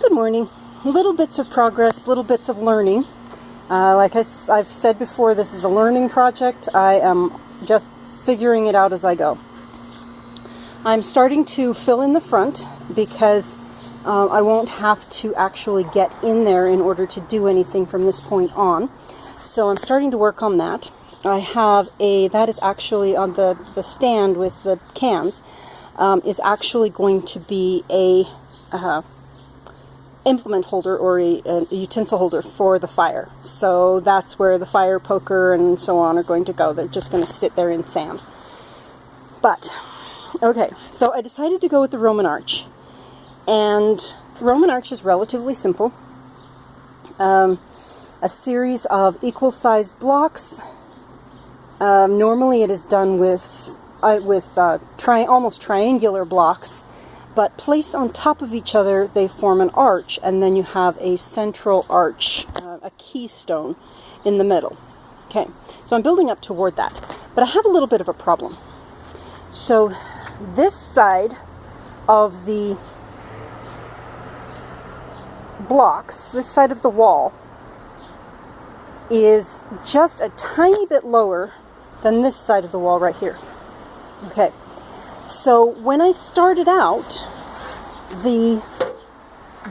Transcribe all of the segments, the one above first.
Good morning. Little bits of progress, little bits of learning. Like I've said before, this is a learning project. I am just figuring it out as I go. I'm starting to fill in the front because I won't have to actually get in there in order to do anything from this point on. So I'm starting to work on that. I have that is actually on the stand with the cans, is actually going to be a implement holder or a utensil holder for the fire. So that's where the fire poker and so on are going to go. They're just going to sit there in sand. But, okay, so I decided to go with the Roman arch. And Roman arch is relatively simple. A series of equal-sized blocks. Normally it is done with almost triangular blocks, but placed on top of each other, they form an arch, and then you have a central arch, a keystone in the middle. Okay, so I'm building up toward that, but I have a little bit of a problem. So this side of the blocks, this side of the wall, is just a tiny bit lower than this side of the wall right here. Okay. So when I started out, the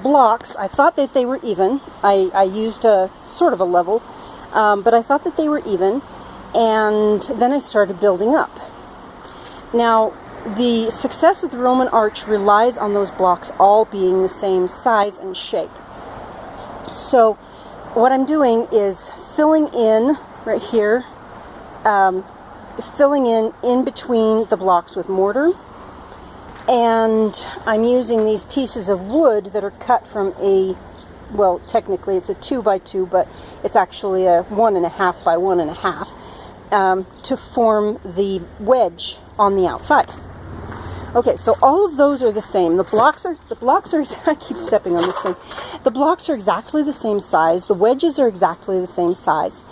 blocks, I thought that they were even. I used a sort of a level, but I thought that they were even, and then I started building up. Now, the success of the Roman arch relies on those blocks all being the same size and shape. So what I'm doing is filling in right here, filling in between the blocks with mortar, and I'm using these pieces of wood that are cut from well, technically it's a 2x2, but it's actually a 1.5 by 1.5, to form the wedge on the outside. Okay, so all of those are the same. The blocks are I keep stepping on this thing. The blocks are exactly the same size. The wedges are exactly the same size.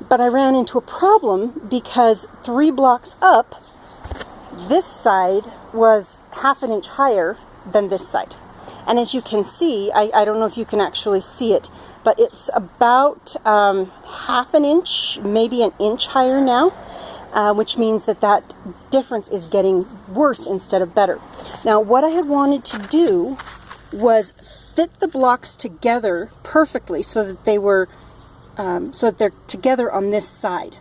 But I ran into a problem because 3 blocks up, this side was 1/2 inch higher than this side. And as you can see, I don't know if you can actually see it, but it's about 1/2 inch, maybe 1 inch higher now, which means that difference is getting worse instead of better. Now, what I had wanted to do was fit the blocks together perfectly so that they were so that they're together on this side.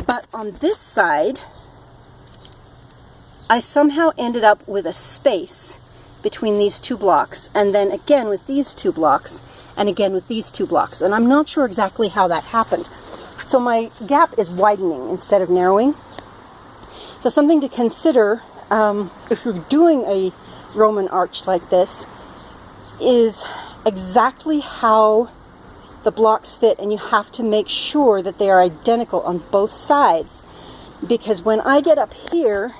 But on this side, I somehow ended up with a space between these 2 blocks, and then again with these 2 blocks, and again with these 2 blocks. And I'm not sure exactly how that happened. So my gap is widening instead of narrowing. So something to consider if you're doing a Roman arch like this is exactly how the blocks fit, and you have to make sure that they are identical on both sides, because when I get up here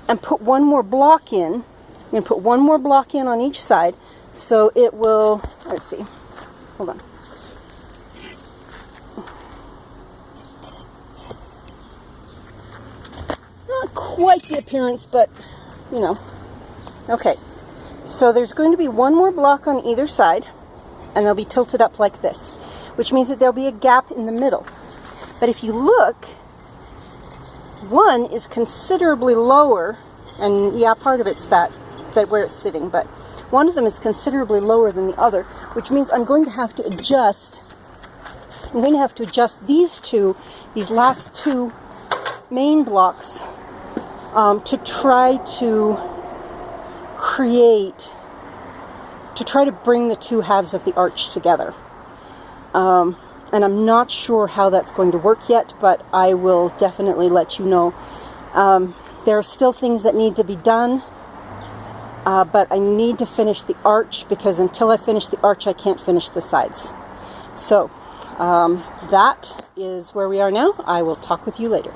and put one more block in, I'm going to put one more block in on each side, so it will, let's see, hold on. Not quite the appearance, but, you know. Okay, so there's going to be one more block on either side, and they'll be tilted up like this, which means that there'll be a gap in the middle. But if you look, one is considerably lower, and yeah, part of it's that where it's sitting, but one of them is considerably lower than the other, which means I'm going to have to adjust these last 2 main blocks, to try to bring the 2 halves of the arch together. And I'm not sure how that's going to work yet, but I will definitely let you know. There are still things that need to be done, but I need to finish the arch, because until I finish the arch, I can't finish the sides. So that is where we are now. I will talk with you later.